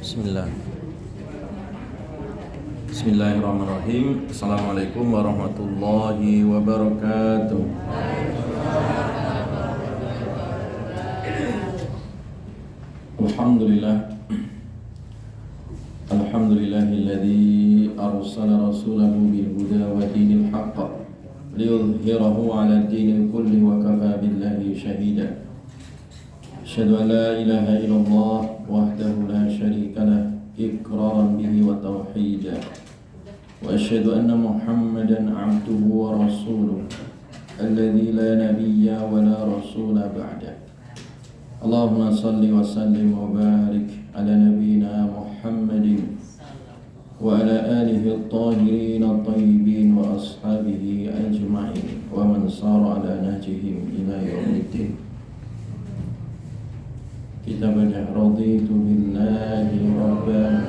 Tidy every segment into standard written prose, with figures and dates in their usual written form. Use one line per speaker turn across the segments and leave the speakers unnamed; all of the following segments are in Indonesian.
Bismillah. Bismillahirrahmanirrahim. Assalamualaikum warahmatullahi wabarakatuh. Alhamdulillah. Alhamdulillahilladzi arsala rasulahu bil huda wa dinil haqq liyudhhirahu 'ala ad-dinil kulli wa kafa billahi shahida. Asyhadu an la ilaha illallah wahdahu la syarika lah iqraran bihi wa tauhida. Wa asyhadu anna Muhammadan 'abduhu wa rasuluh alladzi la nabiyya wa la rasula ba'da. Allahumma salli wa sallim wa barik ala nabiyyina Muhammadin wa ala alihi at-tahirin at-tayyibin wa ashabihi ajma'in wa man sara ala nahjihim ila yaumiddin. Kita baca raditu billahi rabban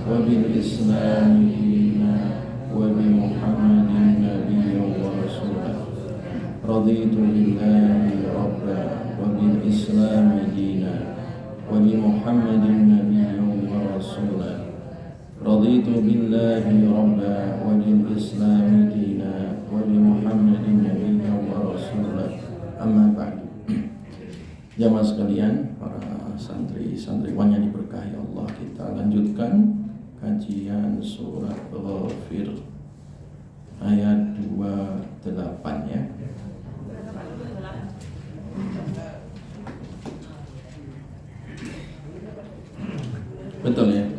wa bil islami dinan wa bi Muhammadin nabiyyan wa rasulah. Raditu billahi rabban wa bil islami dinan wa bi Muhammadin nabiyyan wa rasulah. Raditu billahi rabban wa bil islami dinan wa bi Muhammadin nabiyyan wa rasulah. Amma ba'du. Jamaah sekalian, para santri-santriwan yang diberkahi Allah, kita lanjutkan kajian surat Ghafir ayat 28 ya. Betul ya?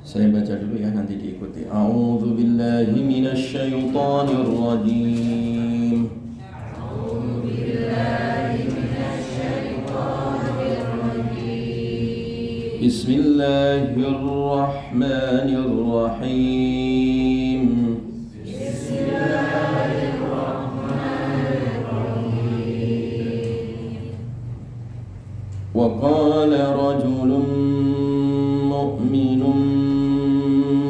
Saya baca dulu ya, nanti diikuti. A'udzu billahi minasyaitonir rajim. Bismillahirrahmanirrahim. Wa qala rajulun mu'minun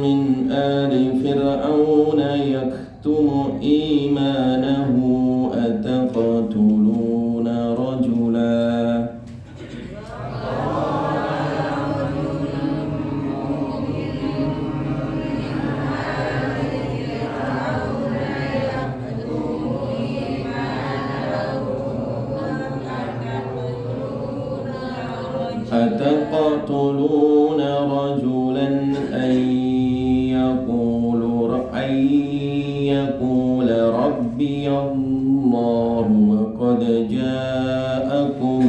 min ali fir'auna yaktumu imanahu ataqtuluna rajula أتقتلون رجلا أن يقول ربي الله وقد جاءكم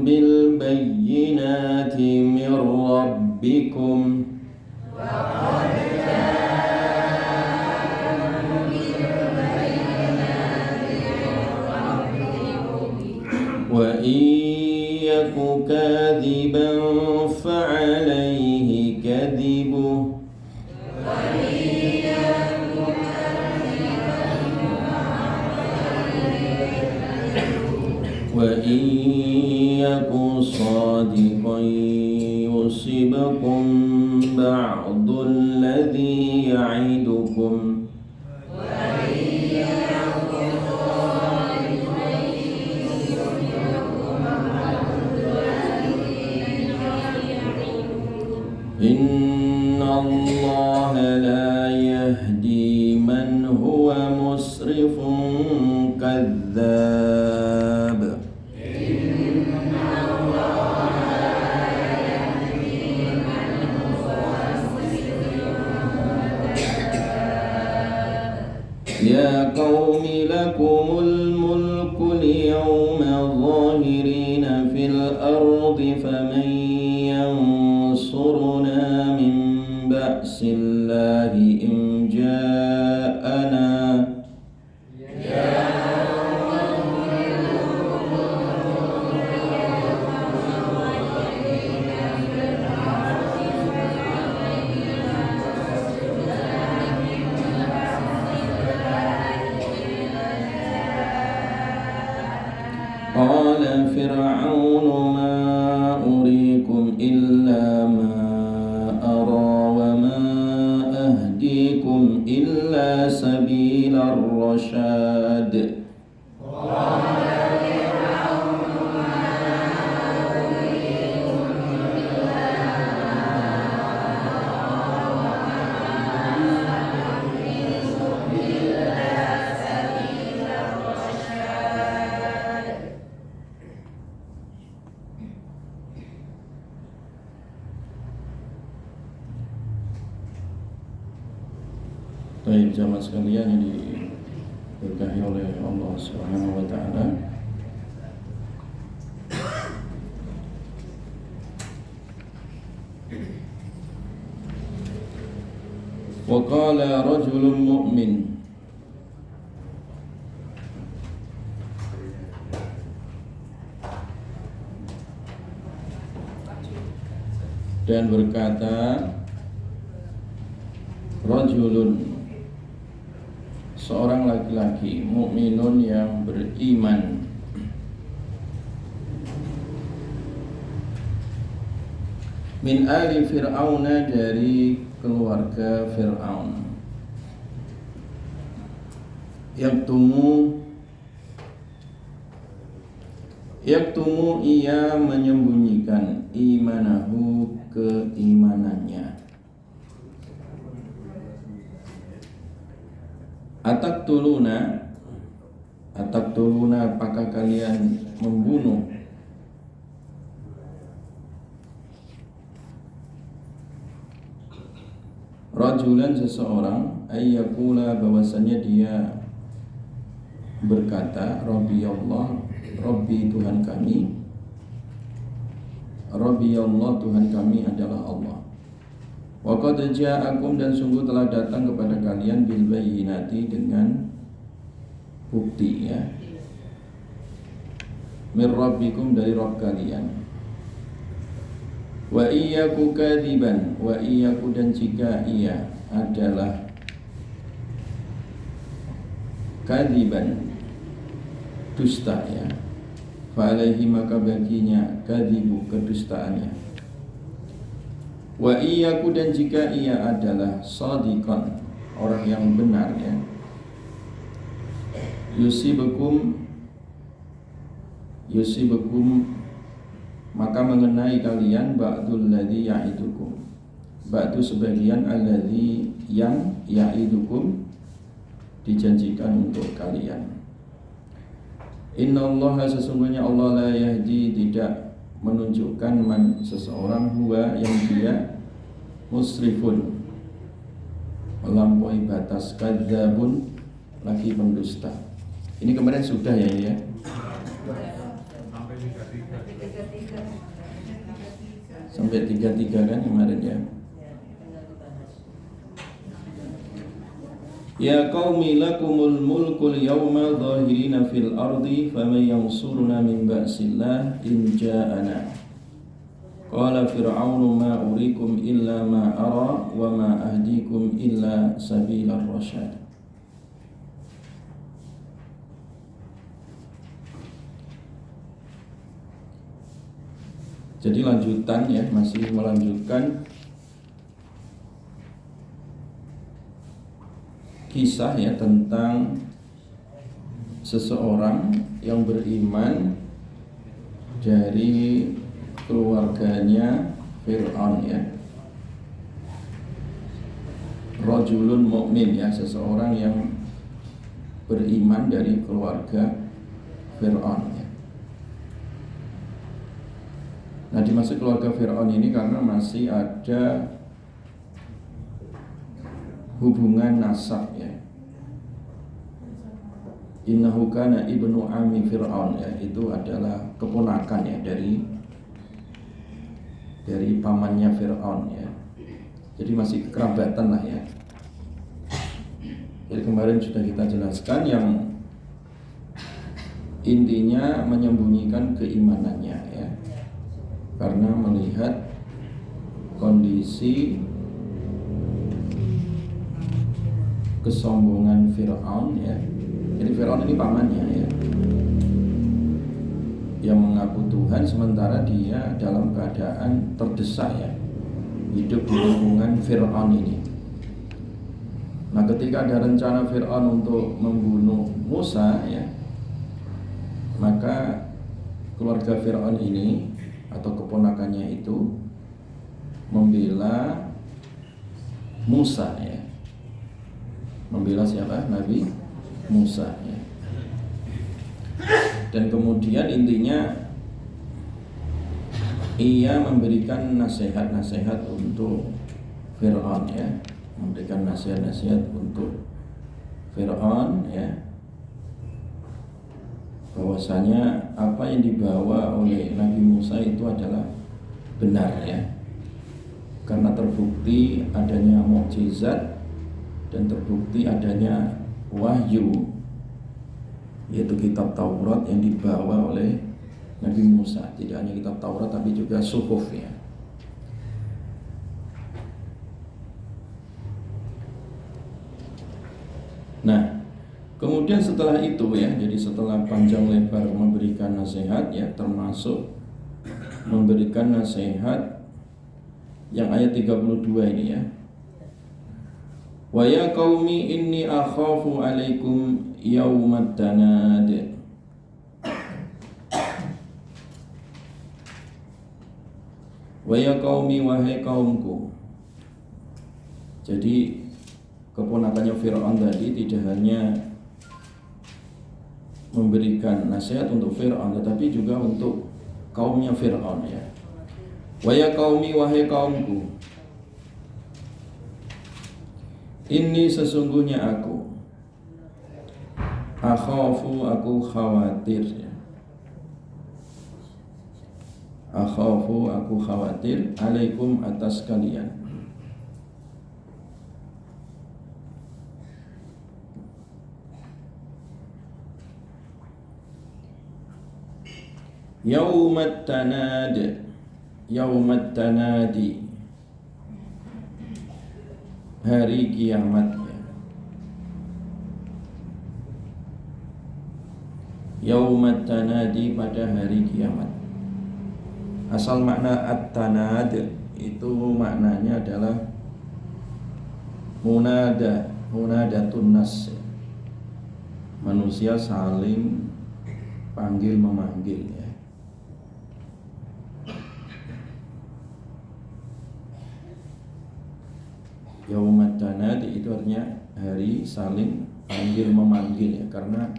بالبينات من ربكم وإن يك كاذبا فعليه كذبه وإن يك صادقا يصبكم بعض الذي يعدكم إن الله لا يهدي من هو مسرف كذاب. يا قوم لكم الملك اليوم ظاهرين في الأرض فمن ينصرنا من بأس الله إن جاءنا قال فرعون ما أريكم إلا ما أرى وما أهديكم إلا سبيل الرشاد. Baik jamaah sekalian yang diberkahi oleh Allah Subhanahu wa taala. Wa qala rajulun mu'min, dan berkata rajulun, seorang laki-laki, mukminun yang beriman, min ali fir'auna, dari keluarga Fir'aun, yaktumu ia menyembunyikan imanahu, keimanannya. Ataktuluna, apakah kalian membunuh rajulan, seseorang, ayyakula, bahwasanya dia berkata Rabbi Allah, Rabbi Tuhan kami, Rabbi Allah Tuhan kami adalah Allah. Wa qad ja'akum, dan sungguh telah datang kepada kalian, bil bayyinati, dengan bukti, ya, mir rabbikum, dari Rabb kalian. Wa iyyaku kadziban, wa iyyaku, dan jika ia adalah kadziban, dusta, ya, fa alaihi, maka baginya kadzibu, kedustaannya. Wa iyyaku, dan jika ia adalah shadiqan, orang yang benar, ya, yusibukum, maka mengenai kalian ba'dul ladzi ya'idukum, ba'du sebagian alladzi, yang ya'idukum, dijanjikan untuk kalian. Innallaha, sesungguhnya Allah, la yahdi, tidak menunjukkan, man, seseorang, huwa, yang dia, musrifun, melampaui batas, kadzabun, lagi pendusta. Ini kemarin sudah, ya, ya. Sampai 33 kan kemarin, ya. Ya qaumi lakumul mulkul yawma dhahirina fil ardi faman yansuruna min ba'sillah in ja'ana. Qala fir'aunu ma urikum illa ma ara wa ma ahdikum illa sabilar rasyad. Jadi lanjutan, ya, masih melanjutkan kisah, ya, tentang seseorang yang beriman dari keluarganya Fir'aun, ya. Rajulun mu'min, ya, seseorang yang beriman dari keluarga Fir'aun, ya. Nah, dimaksud keluarga Fir'aun ini karena masih ada hubungan nasab, ya. Innahu kana ibnu ammi Fir'aun, ya, itu adalah keponakan, ya, dari pamannya Fir'aun, ya. Jadi masih kekerabatan lah, ya. Jadi kemarin sudah kita jelaskan yang intinya menyembunyikan keimanannya, ya, karena melihat kondisi kesombongan Fir'aun, ya. Jadi Fir'aun ini pamannya, ya. yang mengaku Tuhan sementara dia dalam keadaan terdesak ya, hidup di lingkungan Fir'aun ini. Nah, ketika ada rencana Fir'aun untuk membunuh Musa ya, maka keluarga Fir'aun ini atau keponakannya itu membela Musa ya. Membela siapa? Nabi Musa ya. Dan kemudian intinya ia memberikan nasihat-nasihat untuk Fir'aun ya, memberikan nasihat-nasihat untuk Fir'aun ya, bahwasanya apa yang dibawa oleh Nabi Musa itu adalah benar ya, karena terbukti adanya mukjizat dan terbukti adanya wahyu, yaitu kitab Taurat yang dibawa oleh Nabi Musa. Tidak hanya kitab Taurat tapi juga suhuf ya. Nah, kemudian setelah itu ya, jadi setelah panjang lebar memberikan nasihat ya, termasuk memberikan nasihat yang ayat 32 ini ya. Wa ya qaumi inni akhafu alaikum yaumat tanad. Wa ya qaumi, wahai kaumku. Jadi keponakannya Fir'aun tadi tidak hanya memberikan nasihat untuk Fir'aun tetapi juga untuk kaumnya Fir'aun ya. Wa ya qaumi, wahai kaumku, ini sesungguhnya aku akhafu, aku khawatir ya. Akhafu, aku khawatir alaikum, atas kalian. Yaumat tanad, yaumat tanadi, hari kiamat ya. Yaumat tanadi, pada hari kiamat. Asal makna at-tanad itu maknanya adalah munadatun nas, manusia saling panggil memanggil ya. Yaumat tanad itu artinya hari saling panggil memanggil ya, karena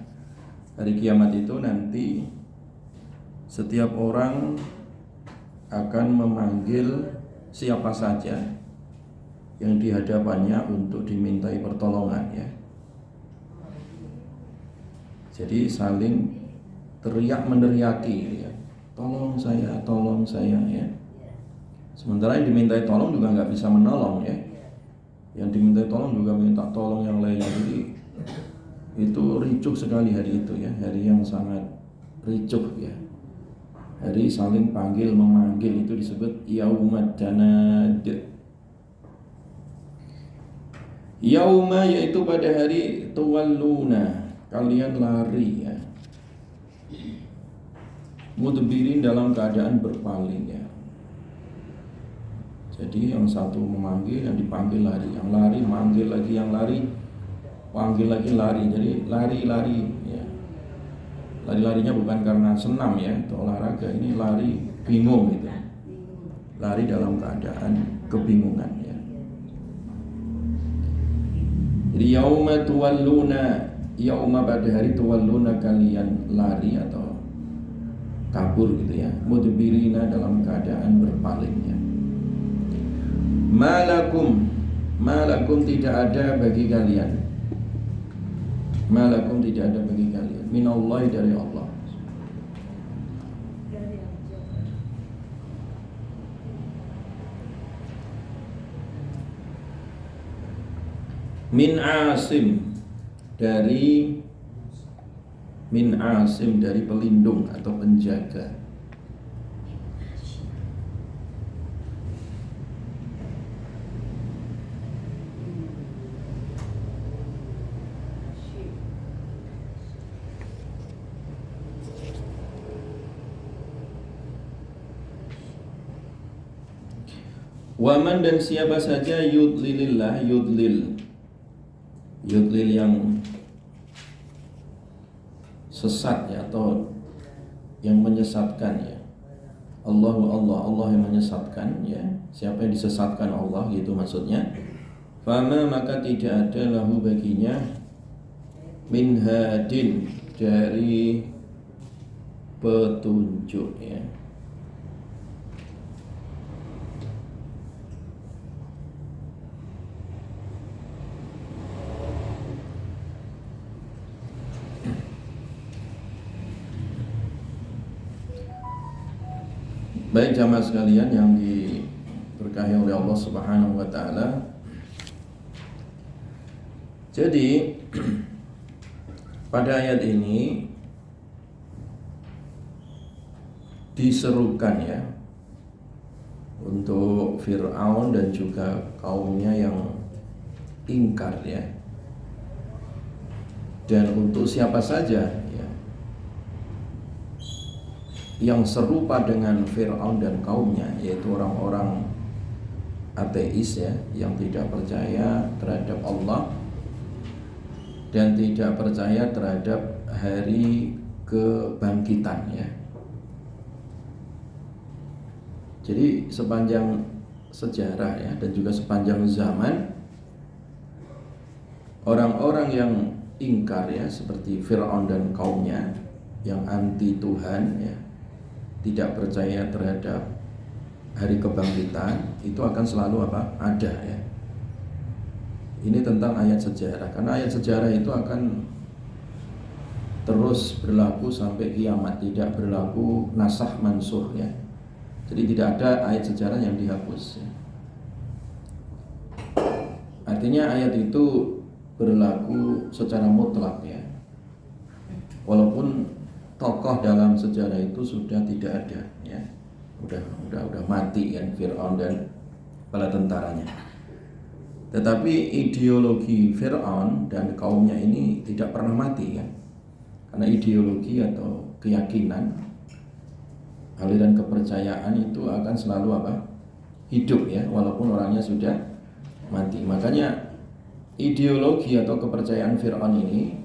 hari kiamat itu nanti setiap orang akan memanggil siapa saja yang di hadapannya untuk dimintai pertolongan ya. Jadi saling teriak meneriaki ya, tolong saya ya. Sementara yang dimintai tolong juga nggak bisa menolong ya. Yang dimintai tolong juga minta tolong yang lain. Jadi itu ricuh sekali hari itu ya, hari yang sangat ricuh ya. Hari saling panggil memanggil itu disebut yaumat tanad. Yauma, yaitu pada hari tuwalluna, kalian lari ya, mudbirin, dalam keadaan berpaling ya. Jadi yang satu memanggil, yang dipanggil lari, yang lari manggil lagi, yang lari panggil lagi lari. Jadi lari ya. Lari-larinya bukan karena senam ya atau olahraga, ini lari bingung gitu. Lari dalam keadaan kebingungan ya. Jadi yauma tuwalluna, yauma pada hari tuwalluna kalian lari atau kabur gitu ya. Mudbirina, dalam keadaan berpaling ya. Malakum tidak ada bagi kalian. Malakum tidak ada bagi kalian. Minallahi, dari Allah. Min asim, dari pelindung atau penjaga. Waman dan siapa saja yudlilillah, yudlil yang sesat ya, atau yang menyesatkan ya. Allah yang menyesatkan ya. Siapa yang disesatkan Allah gitu maksudnya. Fama maka tidak ada lahu baginya min hadin dari petunjuk ya. Baik jamaah sekalian yang diberkahi oleh Allah Subhanahu wa taala. Jadi pada ayat ini diserukan ya untuk Fir'aun dan juga kaumnya yang ingkar ya. Dan untuk siapa saja ya yang serupa dengan Fir'aun dan kaumnya, yaitu orang-orang ateis ya, yang tidak percaya terhadap Allah dan tidak percaya terhadap hari kebangkitan ya. Jadi sepanjang sejarah ya, dan juga sepanjang zaman, orang-orang yang ingkar ya, seperti Fir'aun dan kaumnya yang anti Tuhan ya, tidak percaya terhadap hari kebangkitan, itu akan selalu ada ya. Ini tentang ayat sejarah, karena ayat sejarah itu akan terus berlaku sampai kiamat, tidak berlaku nasakh mansuh ya. Jadi tidak ada ayat sejarah yang dihapus ya. Artinya ayat itu berlaku secara mutlak ya, walaupun tokoh dalam sejarah itu sudah tidak ada ya, udah mati kan Fir'aun dan bala tentaranya. Tetapi ideologi Fir'aun dan kaumnya ini tidak pernah mati kan, karena ideologi atau keyakinan, aliran kepercayaan itu akan selalu hidup ya, walaupun orangnya sudah mati. Makanya ideologi atau kepercayaan Fir'aun ini,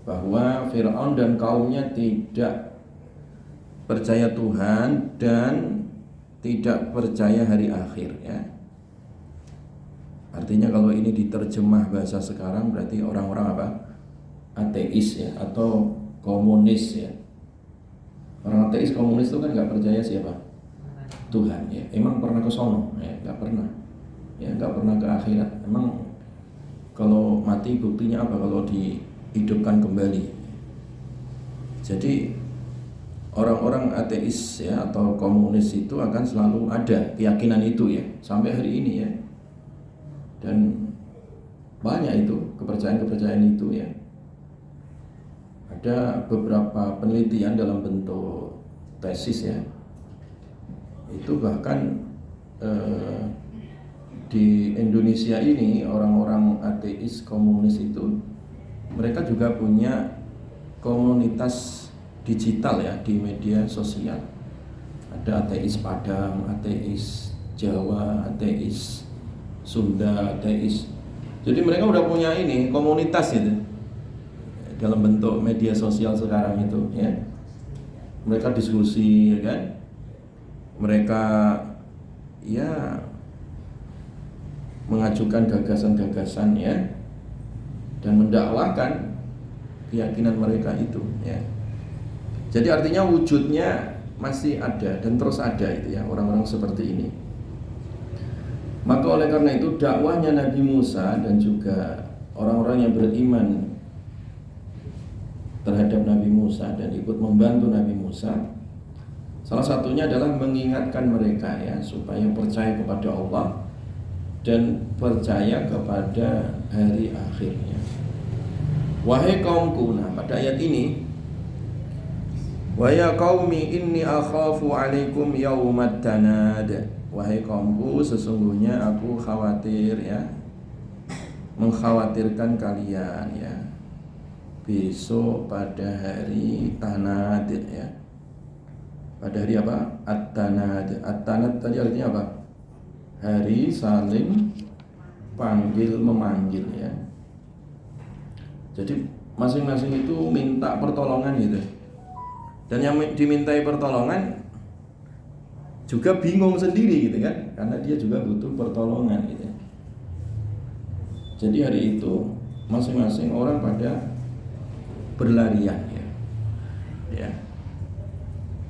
bahwa Fir'aun dan kaumnya tidak percaya Tuhan dan tidak percaya hari akhir ya. Artinya kalau ini diterjemah bahasa sekarang berarti orang-orang ateis ya, atau komunis ya. Orang ateis komunis itu kan nggak percaya siapa? Tuhan ya. Emang pernah ke sono? Ya, nggak pernah. Ya, nggak pernah ke akhirat. Emang kalau mati buktinya apa kalau dihidupkan kembali? Jadi orang-orang ateis ya atau komunis itu akan selalu ada keyakinan itu ya sampai hari ini ya. Dan banyak itu kepercayaan-kepercayaan itu ya. Ada beberapa penelitian dalam bentuk tesis ya. Itu bahkan di Indonesia ini orang-orang ateis komunis itu mereka juga punya komunitas digital ya di media sosial. Ada ateis Padang, ateis Jawa, ateis Sunda, ateis. Jadi mereka udah punya ini komunitas itu dalam bentuk media sosial sekarang itu ya. Mereka diskusi ya kan. Mereka ya mengajukan gagasan-gagasan ya, dan mendakwahkan keyakinan mereka itu ya. Jadi artinya wujudnya masih ada dan terus ada itu ya, orang-orang seperti ini. Maka oleh karena itu dakwahnya Nabi Musa dan juga orang-orang yang beriman terhadap Nabi Musa dan ikut membantu Nabi Musa, salah satunya adalah mengingatkan mereka ya supaya percaya kepada Allah dan percaya kepada hari akhirnya. Wahai kaumku, nah pada ayat ini, wa ya qaumi inni akhafu alaikum yaumat tanad. Wahai kaumku, sesungguhnya aku khawatir ya, mengkhawatirkan kalian ya, besok pada hari tanad ya. Pada hari apa? At-tanad. At-tanad tadi artinya apa? hari saling panggil memanggil ya. Jadi masing-masing itu minta pertolongan gitu. Dan yang dimintai pertolongan juga bingung sendiri gitu kan, karena dia juga butuh pertolongan gitu. Jadi hari itu masing-masing orang pada berlarian ya. Ya.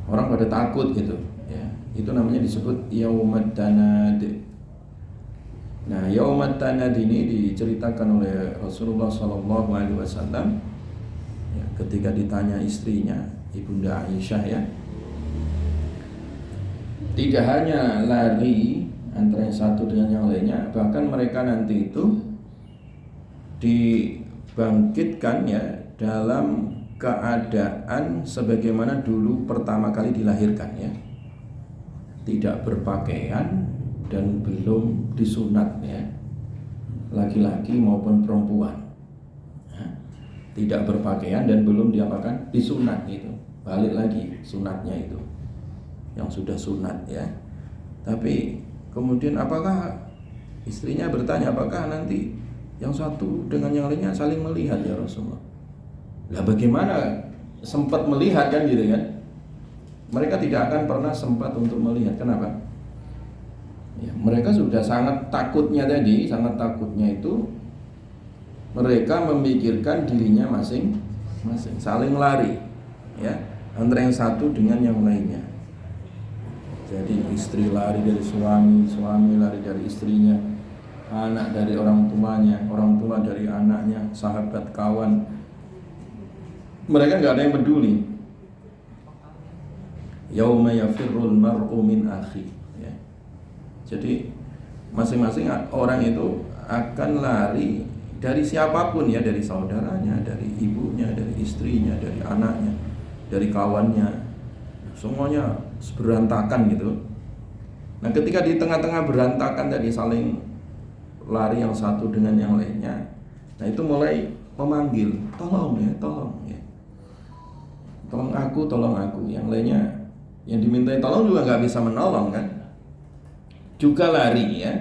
Orang pada takut gitu ya. Itu namanya disebut yaumad tanad. Nah, yaumad tanad ini diceritakan oleh Rasulullah SAW ya, ketika ditanya istrinya Ibunda Aisyah ya. Tidak hanya lari antara yang satu dengan yang lainnya, bahkan mereka nanti itu dibangkitkan ya dalam keadaan sebagaimana dulu pertama kali dilahirkan ya. Tidak berpakaian dan belum disunat ya. Laki-laki maupun perempuan. Ya. Tidak berpakaian dan belum diapakan? Disunat itu. Balik lagi sunatnya itu. Yang sudah sunat ya. Tapi kemudian apakah istrinya bertanya, apakah nanti yang satu dengan yang lainnya saling melihat ya Rasulullah? Lah bagaimana sempat melihat kan gitu kan? Mereka tidak akan pernah sempat untuk melihat. Kenapa? Ya, mereka sudah sangat takutnya tadi, sangat takutnya itu mereka memikirkan dirinya masing-masing, saling lari ya, antara yang satu dengan yang lainnya. Jadi istri lari dari suami, suami lari dari istrinya, anak dari orang tuanya, orang tua dari anaknya, sahabat, kawan. Mereka nggak ada yang peduli. Yauma yafirrul mar'u min akhi ya. Jadi masing-masing orang itu akan lari dari siapapun ya, dari saudaranya, dari ibunya, dari istrinya, dari anaknya, dari kawannya. Semuanya berantakan gitu. Nah, ketika di tengah-tengah berantakan tadi saling lari yang satu dengan yang lainnya, nah itu mulai memanggil, tolong ya, tolong ya. Tolong aku. Yang lainnya yang dimintai tolong juga nggak bisa menolong kan, juga lari ya.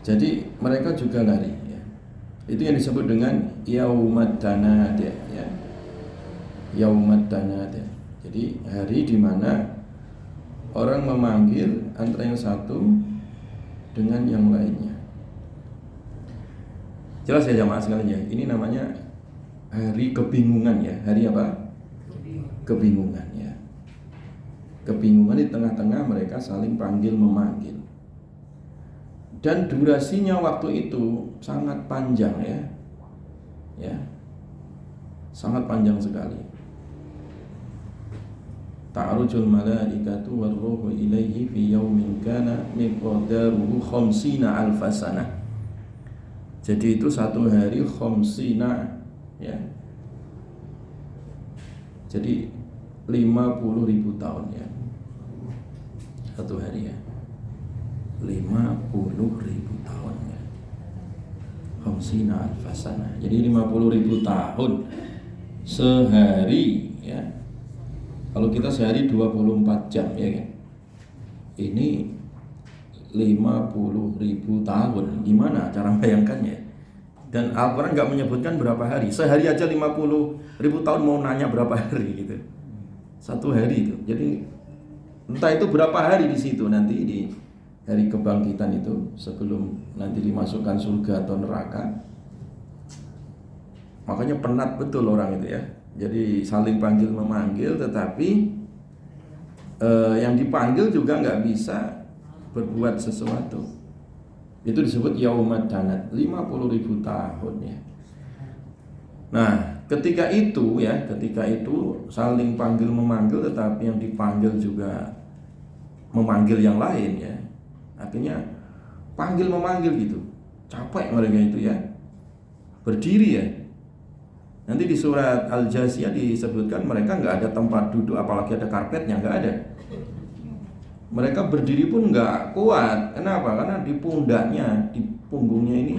Jadi mereka juga lari ya. Itu yang disebut dengan yaumad tanad ya. Yaumad tanad. Jadi hari di mana orang memanggil antara yang satu dengan yang lainnya. Jelas ya jamaah sekalian ya. Ini namanya hari kebingungan ya. Hari apa? Kebingungan ya. Kebingungan di tengah-tengah mereka saling panggil memanggil. Dan durasinya waktu itu sangat panjang ya. Ya. Sangat panjang sekali. Ta'arujul malaikatu warruhu ilaihi fi yaumin kana miqdaruhu 50 alfasana. Jadi itu satu hari 50 ya. Jadi 50.000 tahun ya. Satu hari ya. 50.000 tahun ya. 50 alfasana. Jadi 50.000 tahun sehari ya. Kalau kita sehari 24 jam ya kan. Ini 50.000 tahun. Gimana cara bayangkannya? Dan Al-Quran gak menyebutkan berapa hari. Sehari aja 50.000 tahun, mau nanya berapa hari gitu. Satu hari itu. Jadi entah itu berapa hari di situ nanti di hari kebangkitan itu, sebelum nanti dimasukkan surga atau neraka. Makanya penat betul orang itu ya. Jadi saling panggil memanggil, tetapi yang dipanggil juga nggak bisa berbuat sesuatu. Itu disebut yaumad tanad, 50.000 tahun ya. Nah, ketika itu saling panggil memanggil, tetapi yang dipanggil juga memanggil yang lain ya. Akhirnya panggil memanggil gitu. Capek mereka itu ya. Berdiri ya. Nanti di surat Al-Jasiyah disebutkan mereka nggak ada tempat duduk, apalagi ada karpetnya, nggak ada. Mereka berdiri pun nggak kuat. Kenapa? Karena di pundaknya, di punggungnya ini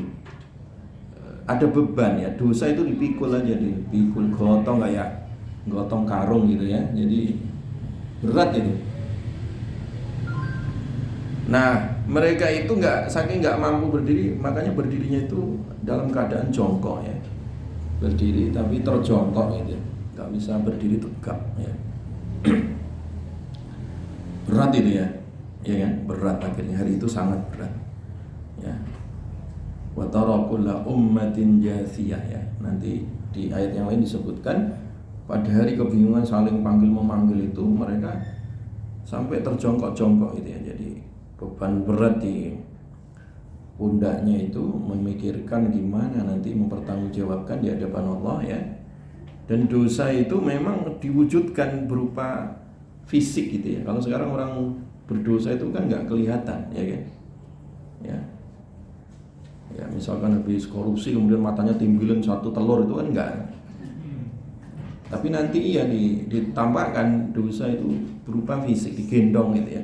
ada beban ya. Dosa itu dipikul aja, dipikul gotong kayak gotong karung gitu ya. Jadi berat itu. Nah, mereka itu saking nggak mampu berdiri, makanya berdirinya itu dalam keadaan jongkok ya. Berdiri tapi terjongkok gitu, nggak bisa berdiri tegak ya. Berat itu ya, ya kan? Berat akhirnya hari itu sangat berat. Ya. Wa tara kulla ummatin jathiyah ya. Nanti di ayat yang lain disebutkan pada hari kebingungan saling panggil memanggil itu mereka sampai terjongkok-jongkok gitu ya. Jadi beban berat di pundaknya itu memikirkan gimana nanti mempertanggungjawabkan di hadapan Allah ya. Dan dosa itu memang diwujudkan berupa fisik gitu ya. Kalau sekarang orang berdosa itu kan nggak kelihatan ya kan. Ya misalkan habis korupsi kemudian matanya timbulan satu telur itu kan enggak. Tapi nanti iya ditampakkan dosa itu berupa fisik, digendong gitu ya.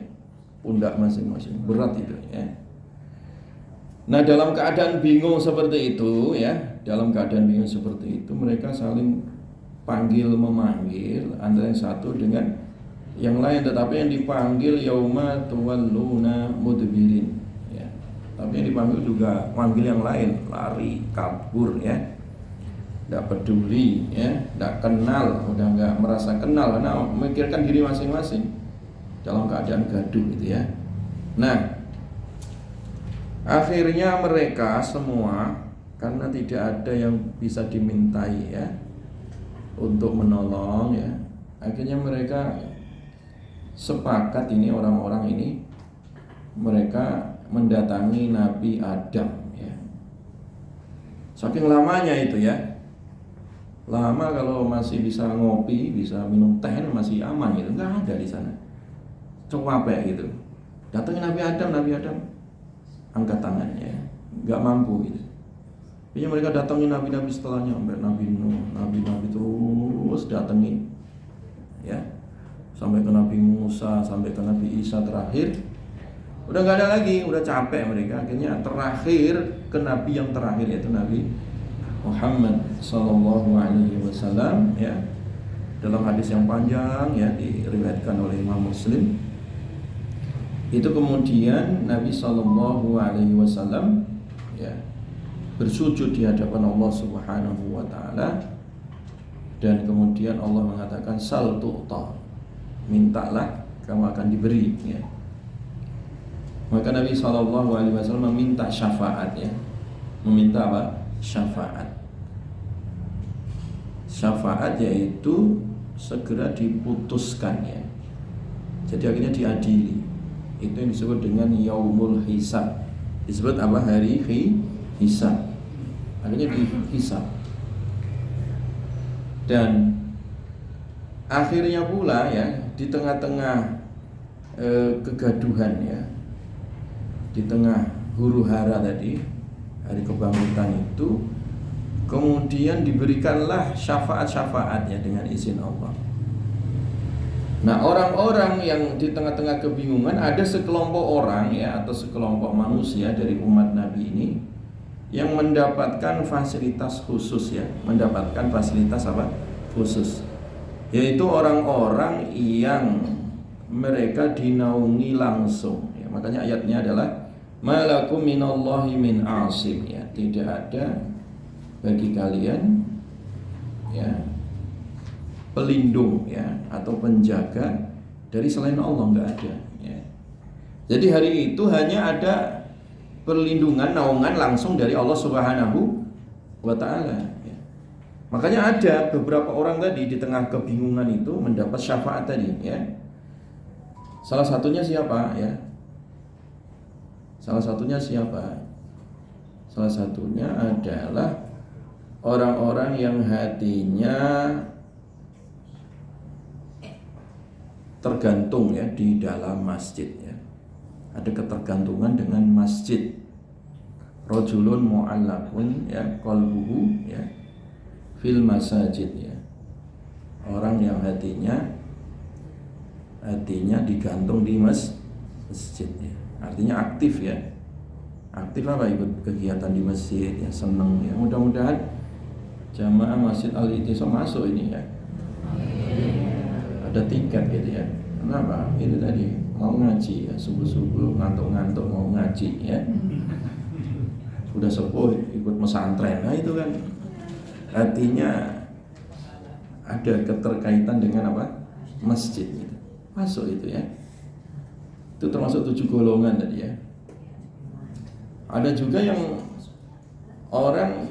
Pundak masing-masing berat itu ya. Nah, dalam keadaan bingung seperti itu ya, mereka saling panggil memanggil antara yang satu dengan yang lain, tetapi yang dipanggil yauma tuwalluna mudbirin ya. Tapi yang dipanggil juga panggil yang lain, lari, kabur ya. Tidak peduli ya, tidak kenal, udah nggak merasa kenal karena memikirkan diri masing-masing dalam keadaan gaduh gitu ya. Nah, akhirnya mereka semua karena tidak ada yang bisa dimintai ya untuk menolong ya, akhirnya mereka sepakat ini orang-orang ini mereka mendatangi Nabi Adam ya. Saking lamanya itu ya. Lama kalau masih bisa ngopi, bisa minum teh masih aman gitu. Enggak ada di sana. Capek gitu. Datangin Nabi Adam angkat tangannya. Enggak mampu gitu. Jadi mereka datangin nabi-nabi setelahnya, sampai Nabi Nuh, nabi-nabi terus datengin. Ya. Sampai ke Nabi Musa, sampai ke Nabi Isa terakhir. Udah enggak ada lagi, udah capek mereka. Akhirnya terakhir ke nabi yang terakhir yaitu Nabi Muhammad sallallahu alaihi wasallam ya. Dalam hadis yang panjang ya diriwayatkan oleh Imam Muslim. Itu kemudian Nabi sallallahu alaihi wasallam ya bersujud di hadapan Allah Subhanahu wa taala dan kemudian Allah mengatakan sal tu'ta. Mintalah kamu akan diberi ya. Maka Nabi sallallahu alaihi wasallam meminta syafaat ya. Meminta apa? Syafaat. Syafaat yaitu segera diputuskan ya. Jadi akhirnya diadili. Itu yang disebut dengan yaumul hisab. Disebut apa? Hari hisab. Akhirnya dihisab. Dan akhirnya pula ya di tengah-tengah kegaduhan ya, di tengah huru hara tadi hari kebangkitan itu, kemudian diberikanlah syafaat-syafaat ya dengan izin Allah. Nah, orang-orang yang di tengah-tengah kebingungan, ada sekelompok orang ya atau sekelompok manusia dari umat Nabi ini yang mendapatkan fasilitas khusus ya, mendapatkan fasilitas apa? Khusus. Yaitu orang-orang yang mereka dinaungi langsung ya. Makanya ayatnya adalah malakum minallahi min asim ya. Tidak ada bagi kalian ya pelindung ya atau penjaga dari selain Allah, enggak ada ya. Jadi hari itu hanya ada perlindungan naungan langsung dari Allah Subhanahu wa taala ya. Makanya ada beberapa orang tadi di tengah kebingungan itu mendapat syafaat tadi ya. Salah satunya siapa ya? Salah satunya adalah orang-orang yang hatinya tergantung ya di dalam masjid ya. Ada ketergantungan dengan masjid. Rajulun mu'allaqun ya qalbuhu ya fil masajid ya. Orang yang hatinya digantung di masjid ya. Artinya aktif ya. Aktif apa? Ikut kegiatan di masjid ya, seneng ya. Mudah-mudahan jamaah Masjid Al-I'tisam masuk ini ya. Ada tiket gitu ya. Kenapa? Itu tadi mau ngaji ya, subuh-subuh ngantuk-ngantuk mau ngaji ya, sudah sepuh ikut pesantren. Nah itu kan artinya ada keterkaitan dengan apa? Masjid gitu. Masuk itu ya. Itu termasuk 7 golongan tadi ya. Ada juga yang orang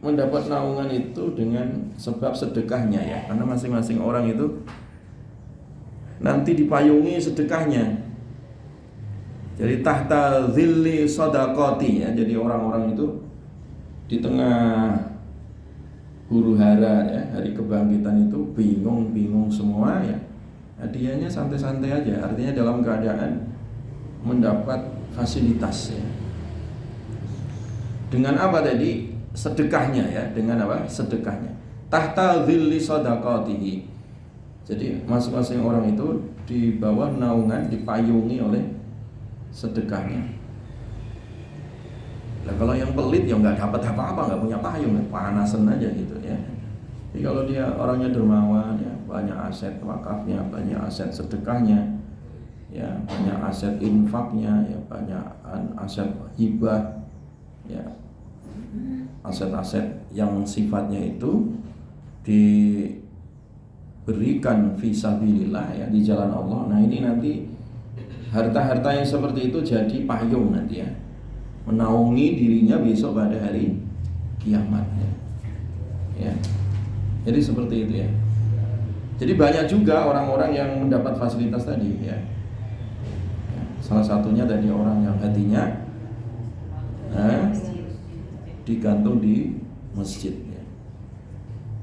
mendapat naungan itu dengan sebab sedekahnya ya, karena masing-masing orang itu nanti dipayungi sedekahnya. Jadi tahta zilli sadaqati ya. Jadi orang-orang itu di tengah huru hara ya, hari kebangkitan itu bingung semua ya. Hadiahnya santai-santai aja, artinya dalam keadaan mendapat fasilitas ya. Dengan apa tadi? Sedekahnya ya, dengan apa? Sedekahnya. Tahta zilli sadaqatihi. Jadi masing-masing orang itu di bawah naungan, dipayungi oleh sedekahnya. Nah, kalau yang pelit ya nggak dapat apa-apa, nggak punya payung, panasan aja gitu ya. Jadi kalau dia orangnya dermawan ya, banyak aset wakafnya, banyak aset sedekahnya, ya banyak aset infaknya, ya banyak aset hibah, ya aset-aset yang sifatnya itu diberikan fisabilillah ya, di jalan Allah. Nah ini nanti harta-harta yang seperti itu jadi payung nanti ya, menaungi dirinya besok pada hari kiamat ya. Jadi seperti itu ya. Jadi banyak juga orang-orang yang mendapat fasilitas tadi ya. Salah satunya tadi orang yang hatinya digantung di masjid ya.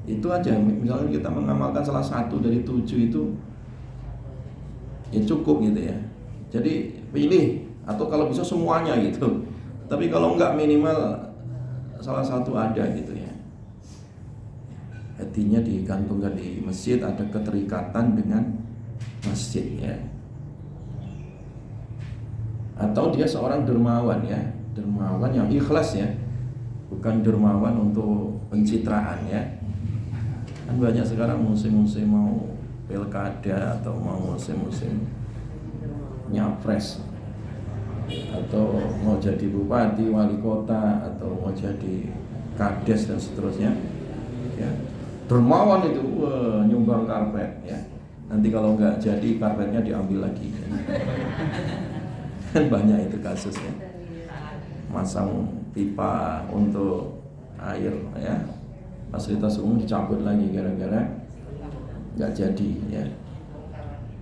Itu aja. Misalnya kita mengamalkan salah satu dari 7 itu ya cukup gitu ya. Jadi pilih, atau kalau bisa semuanya gitu. Tapi kalau enggak minimal salah satu ada gitu ya. Hatinya digantungkan di masjid, ada keterikatan dengan masjid ya. Atau dia seorang dermawan ya, dermawan yang ikhlas ya, bukan dermawan untuk pencitraan ya. Kan banyak sekarang musim-musim mau pilkada atau mau musim-musim nyapres atau mau jadi bupati, wali kota, atau mau jadi kades dan seterusnya ya. Dermawan itu nyumbang karpet ya. Nanti kalau nggak jadi karpetnya diambil lagi ya. Kan banyak itu kasusnya. Masang pipa untuk air ya, fasilitas umum dicabut lagi gara-gara nggak jadi ya,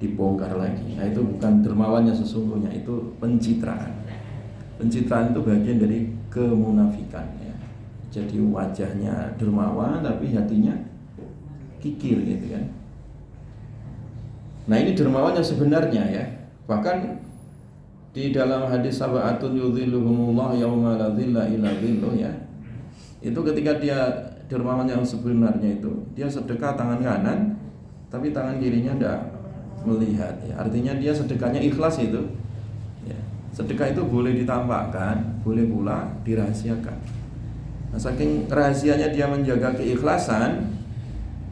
dibongkar lagi. Nah itu bukan dermawannya sesungguhnya, itu pencitraan. Pencitraan itu bagian dari kemunafikan ya. Jadi wajahnya dermawan tapi hatinya kikir gitu kan. Nah ini dermawan yang sebenarnya ya. Bahkan di dalam hadis sab'atun yudhilluhumullah yauma la dhilla illa dhilluh ya. Itu ketika dia dermawan yang sebenarnya itu, dia sedekah tangan kanan tapi tangan kirinya tidak melihat ya. Artinya dia sedekahnya ikhlas itu ya. Sedekah itu boleh ditampakkan, boleh pula dirahasiakan. Nah, saking rahasianya dia menjaga keikhlasan,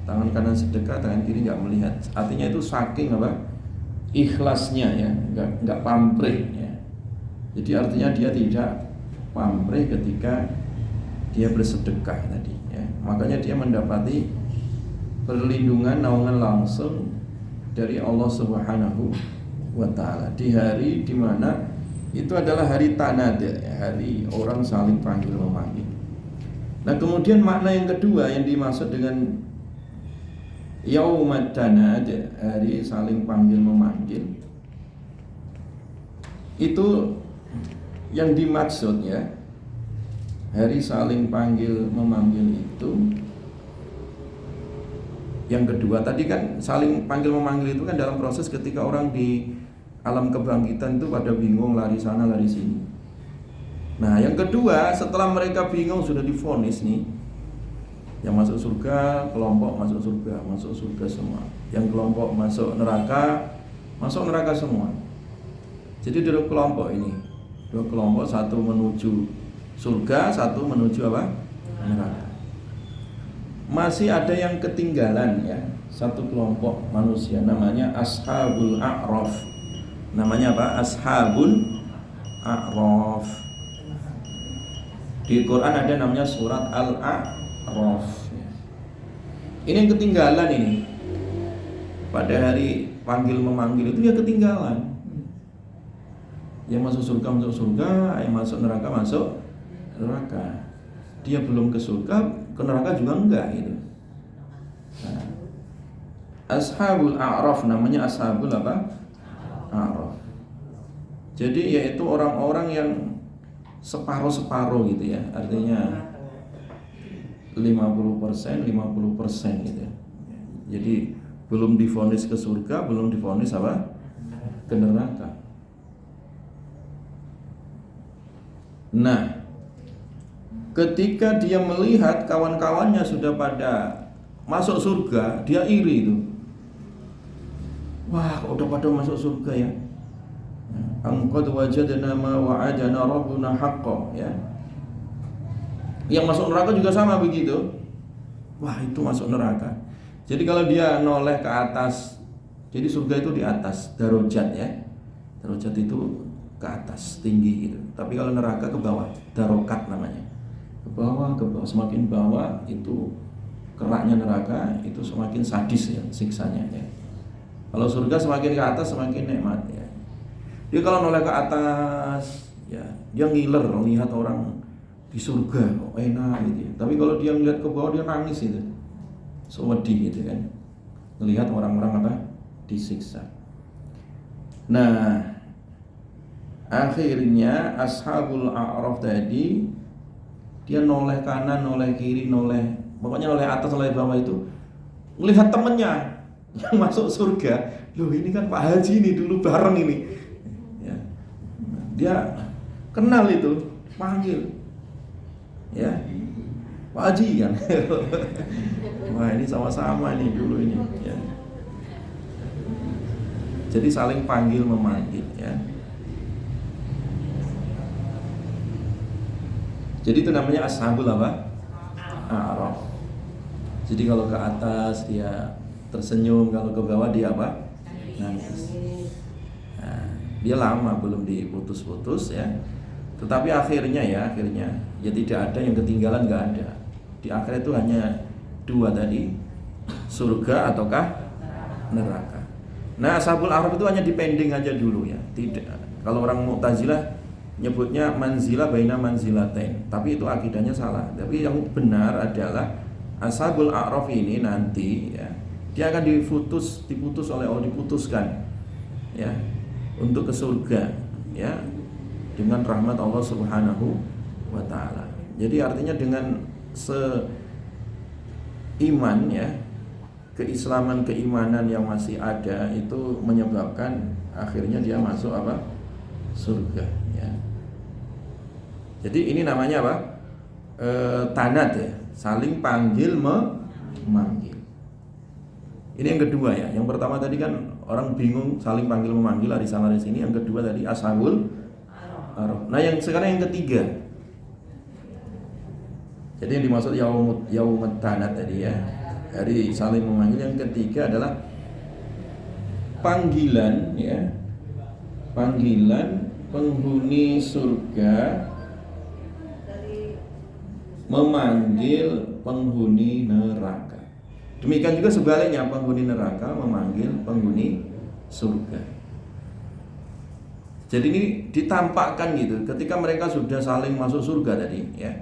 tangan kanan sedekah, tangan kiri nggak melihat. Artinya itu saking apa? Ikhlasnya ya, nggak pamrih ya. Jadi artinya dia tidak pamrih ketika dia bersedekah tadi ya. Makanya dia mendapati perlindungan, naungan langsung dari Allah Subhanahu wa taala di hari di mana itu adalah hari tanad ya, hari orang saling panggil memanggil. Nah, kemudian makna yang kedua yang dimaksud dengan Yaumad tanad, hari saling panggil memanggil, itu yang dimaksud ya, hari saling panggil memanggil itu yang kedua. Tadi kan saling panggil memanggil itu kan dalam proses ketika orang di alam kebangkitan itu pada bingung, lari sana lari sini. Nah yang kedua, setelah mereka bingung sudah divonis nih, yang masuk surga, kelompok masuk surga semua. Yang kelompok masuk neraka semua. Jadi dua kelompok ini, dua kelompok, satu menuju surga, satu menuju apa? Neraka. Masih ada yang ketinggalan ya, satu kelompok manusia namanya Ashabul A'raf. Namanya apa? Ashabul A'raf. Di Quran ada namanya surat Al-A'raf. Ini yang ketinggalan ini. Pada hari panggil memanggil itu dia ketinggalan. Yang masuk surga, yang masuk neraka neraka. Dia belum ke surga, ke neraka juga enggak gitu. Nah, Ashabul A'raf namanya Ashabul apa? A'raf. Jadi yaitu orang-orang yang separuh-separuh gitu ya. Artinya 50% gitu ya. Jadi belum divonis ke surga, belum divonis apa? Ke neraka. Nah, ketika dia melihat kawan-kawannya sudah pada masuk surga, dia iri itu. Wah, kok udah pada masuk surga ya? Qad wajadna ma wa'adana rabbuna haqqan ya. Yang masuk neraka juga sama begitu. Wah, itu masuk neraka. Jadi kalau dia noleh ke atas, jadi surga itu di atas, darajat ya. Darajat itu ke atas, tinggi gitu. Tapi kalau neraka ke bawah, darokat namanya. Ke bawah, semakin bawah itu keraknya neraka, itu semakin sadis ya siksanya ya. Kalau surga semakin ke atas semakin nikmat ya. Dia kalau noleh ke atas ya, dia ngiler melihat orang di surga kok enak gitu ya. Tapi kalau dia ngeliat ke bawah dia nangis itu. Sedih gitu kan. Melihat orang-orang apa? Disiksa. Nah, akhirnya Ashabul A'raf tadi dia noleh kanan, noleh kiri, pokoknya noleh atas, noleh bawah itu melihat temennya yang masuk surga. Loh, ini kan Pak Haji ini dulu bareng ini ya. Dia kenal itu, panggil ya, Pak Haji kan. Wah, ini sama-sama nih dulu ini ya. Jadi saling panggil memanggil ya. Jadi itu namanya Ashabul apa? A'raf. Jadi kalau ke atas dia tersenyum, kalau ke bawah dia apa? Nangis. Nah, dia lama belum diputus-putus ya. Tetapi akhirnya ya tidak ada yang ketinggalan, nggak ada. Di akhir itu hanya dua tadi, surga ataukah neraka. Nah, Ashabul A'raf itu hanya dipending aja dulu ya. Tidak. Kalau orang Mu'tazilah nyebutnya manzilah baina manzilatain, tapi itu akidahnya salah. Tapi yang benar adalah Ashabul A'raf ini nanti ya, dia akan diputuskan ya untuk ke surga ya dengan rahmat Allah Subhanahu wa taala. Jadi artinya dengan seiman ya, keimanan yang masih ada itu menyebabkan akhirnya dia masuk apa? Surga ya. Jadi ini namanya apa? Tanat ya, saling panggil memanggil. Ini yang kedua ya. Yang pertama tadi kan orang bingung saling panggil memanggil di sana di sini. Yang kedua tadi Ashabul A'raf. Nah, yang sekarang yang ketiga. Jadi yang dimaksud yaumut tanat tadi ya, hari saling memanggil. Yang ketiga adalah panggilan ya. Panggilan penghuni surga memanggil penghuni neraka. Demikian juga sebaliknya, penghuni neraka memanggil penghuni surga. Jadi ini ditampakkan gitu ketika mereka sudah saling masuk surga tadi ya.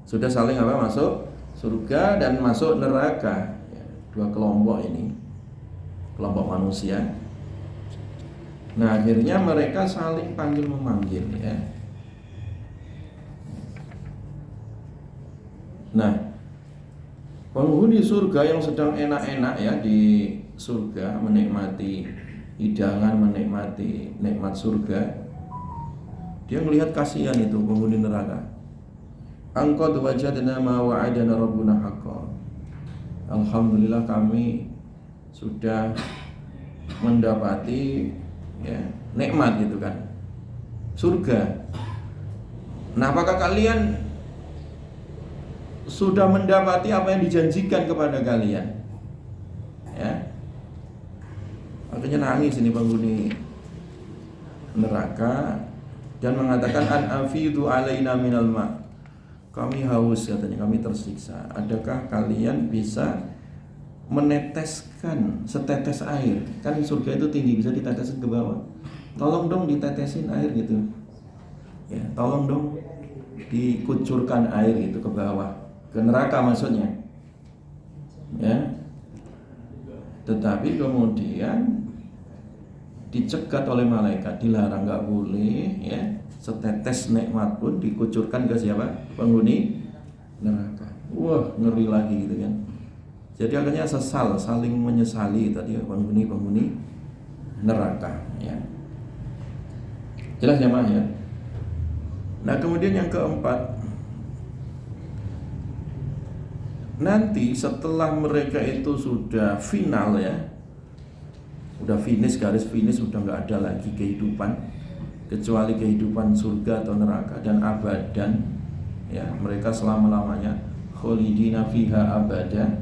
Sudah saling apa? Masuk surga dan masuk neraka ya. Dua kelompok ini, kelompok manusia. Nah, akhirnya mereka saling panggil memanggil ya. Nah, penghuni surga yang sedang enak-enak ya di surga, menikmati hidangan, menikmati nikmat surga, dia melihat kasihan itu penghuni neraka. Qad wajadna ma wa'adana rabbuna haqqan. Alhamdulillah kami sudah mendapati ya nikmat gitu kan, surga. Nah, apakah kalian sudah mendapati apa yang dijanjikan kepada kalian? Ya. Makanya nangis ini penghuni neraka dan mengatakan an afidu alaina minal ma. Kami haus katanya, kami tersiksa. Adakah kalian bisa meneteskan setetes air? Kan surga itu tinggi, bisa ditetesin ke bawah. Tolong dong ditetesin air gitu. Ya, tolong dong dikucurkan air itu ke bawah, ke neraka maksudnya. Ya. Tetapi kemudian dicegat oleh malaikat, dilarang, nggak boleh ya setetes nikmat pun dikucurkan ke siapa? Penghuni neraka. Wah, ngeri lagi gitu kan. Jadi akhirnya saling menyesali tadi penghuni neraka ya. Jelas ya, Mas ya. Nah, kemudian yang keempat, nanti setelah mereka itu sudah final ya, udah finish, garis finish, sudah nggak ada lagi kehidupan kecuali kehidupan surga atau neraka dan abadan ya, mereka selama-lamanya kholidina fiha abada,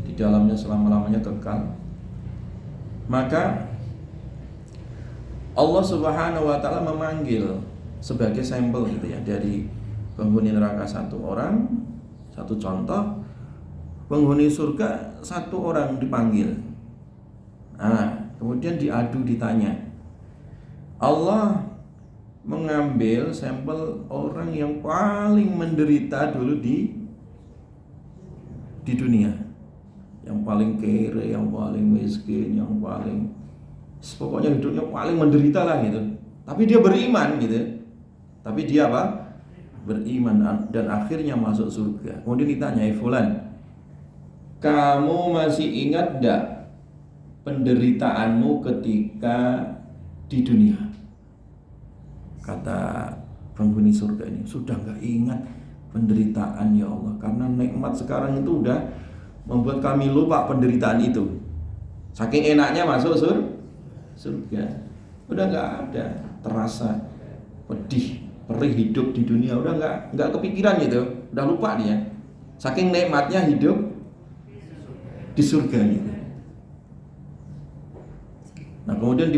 di dalamnya selama-lamanya kekal. Maka Allah Subhanahu wa taala memanggil sebagai sampel gitu ya, dari penghuni neraka satu orang, satu contoh, penghuni surga satu orang dipanggil. Nah, kemudian diadu, ditanya. Allah mengambil sampel orang yang paling menderita dulu di dunia, yang paling kere, yang paling miskin, yang paling pokoknya hidupnya paling menderita lah gitu. Tapi dia beriman gitu. Tapi dia apa? Beriman dan akhirnya masuk surga. Kemudian ditanya, fulan, kamu masih ingat enggak penderitaanmu ketika di dunia? Kata penghuni surga ini, sudah enggak ingat penderitaan ya Allah, karena nikmat sekarang itu udah membuat kami lupa penderitaan itu. Saking enaknya masuk surga, udah enggak ada terasa pedih, perih hidup di dunia, udah enggak kepikiran gitu, udah lupa dia. Saking nikmatnya hidup di surga gitu. Nah, kemudian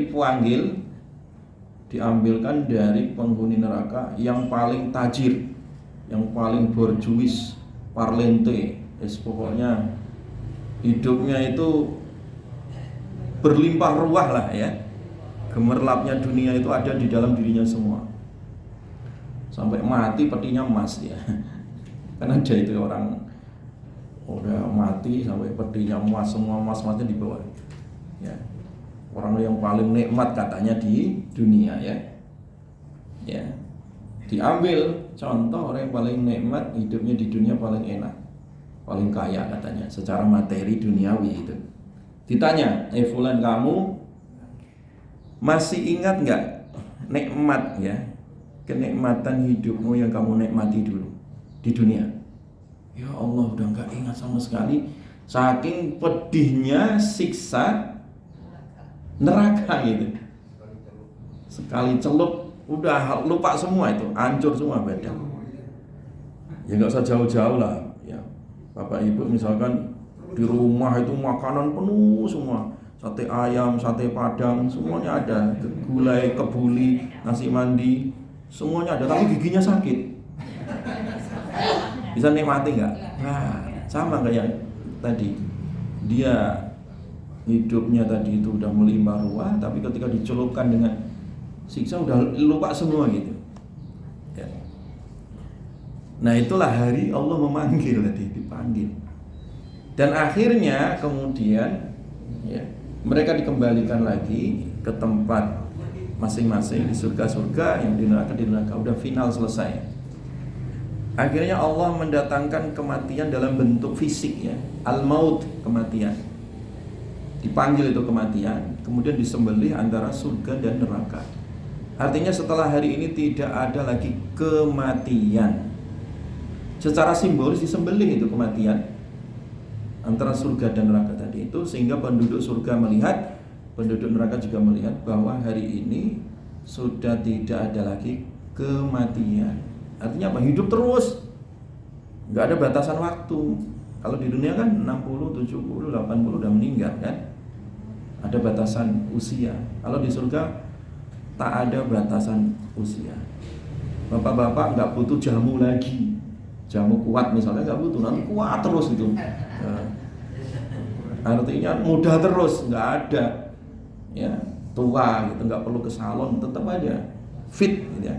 diambilkan dari penghuni neraka yang paling tajir, yang paling borjuis, parlente, pokoknya hidupnya itu berlimpah ruah lah ya. Gemerlapnya dunia itu ada di dalam dirinya semua. Sampai mati petinya emas ya. Karena ada itu orang udah mati sampai petinya emas, semua emas-emasnya dibawa. Ya. Orang yang paling nikmat katanya di dunia ya. Ya. Diambil contoh orang yang paling nikmat hidupnya di dunia, paling enak, paling kaya katanya secara materi duniawi itu. Ditanya, fulan, kamu masih ingat nggak nikmat ya, kenikmatan hidupmu yang kamu nikmati dulu di dunia? Ya Allah, udah nggak ingat sama sekali, saking pedihnya siksa neraka gitu. Sekali celup udah lupa semua itu, hancur semua badan. Ya nggak usah jauh-jauh lah ya, Bapak Ibu misalkan di rumah itu makanan penuh semua, sate ayam, sate padang, semuanya ada, gulai, kebuli, nasi mandi, semuanya ada, tapi giginya sakit. Bisa nikmati nggak? Nah, sama kayak tadi, dia hidupnya tadi itu udah melimpah ruah, tapi ketika dicelupkan dengan siksa udah lupa semua gitu ya. Nah, itulah hari Allah memanggil tadi, dipanggil. Dan akhirnya kemudian ya, mereka dikembalikan lagi ke tempat masing-masing, di surga-surga, yang di neraka udah final, selesai. Akhirnya Allah mendatangkan kematian dalam bentuk fisik ya, al-maut, kematian. Dipanggil itu kematian, kemudian disembelih antara surga dan neraka. Artinya setelah hari ini tidak ada lagi kematian. Secara simbolis disembelih itu kematian antara surga dan neraka tadi itu, sehingga penduduk surga melihat, penduduk neraka juga melihat bahwa hari ini sudah tidak ada lagi kematian. Artinya apa? Hidup terus, nggak ada batasan waktu. Kalau di dunia kan 60, 70, 80 udah meninggal kan. ada batasan usia. Kalau di surga tak ada batasan usia. Bapak-bapak nggak butuh jamu lagi, jamu kuat misalnya nggak butuh, nanti kuat terus itu. Artinya muda terus, nggak ada, ya tua gitu, nggak perlu ke salon, tetap aja fit, gitu ya.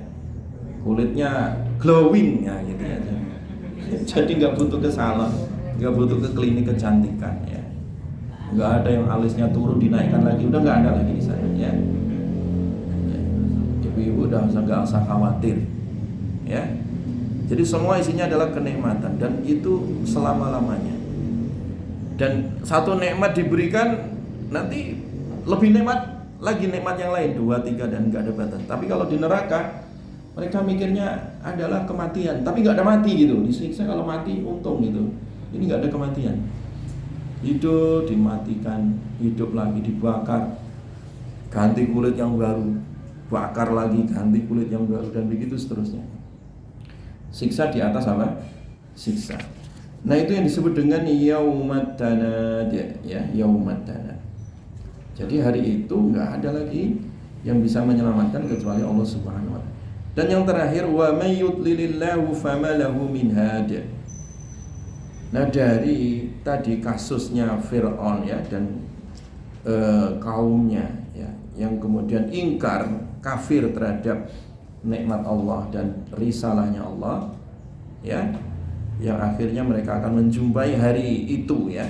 Kulitnya glowing ya gitu ya. Jadi nggak butuh ke salon, nggak butuh ke klinik kecantikan ya. Nggak ada yang alisnya turun dinaikkan lagi, udah nggak ada lagi di sana ya. Ibu-ibu udah nggak usah khawatir ya. Jadi semua isinya adalah kenikmatan dan itu selama-lamanya. Dan satu nikmat diberikan, nanti lebih nikmat lagi nikmat yang lain, 2, 3 dan nggak ada batas. Tapi kalau di neraka mereka mikirnya adalah kematian, tapi nggak ada mati gitu. Disiksa kalau mati untung gitu. Ini nggak ada kematian. Hidup dimatikan, hidup lagi dibakar, ganti kulit yang baru, bakar lagi, ganti kulit yang baru, dan begitu seterusnya. Siksa di atas apa? Siksa. Nah itu yang disebut dengan yaumat tanad ya, yaumat tanad. Jadi hari itu nggak ada lagi yang bisa menyelamatkan kecuali Allah Subhanahu wa taala. Dan yang terakhir, wa may yudlilillahu fama lahu min hadi. Nah dari tadi kasusnya Fir'aun ya dan kaumnya ya, yang kemudian ingkar, kafir terhadap nikmat Allah dan risalahnya Allah ya, yang akhirnya mereka akan menjumpai hari itu ya,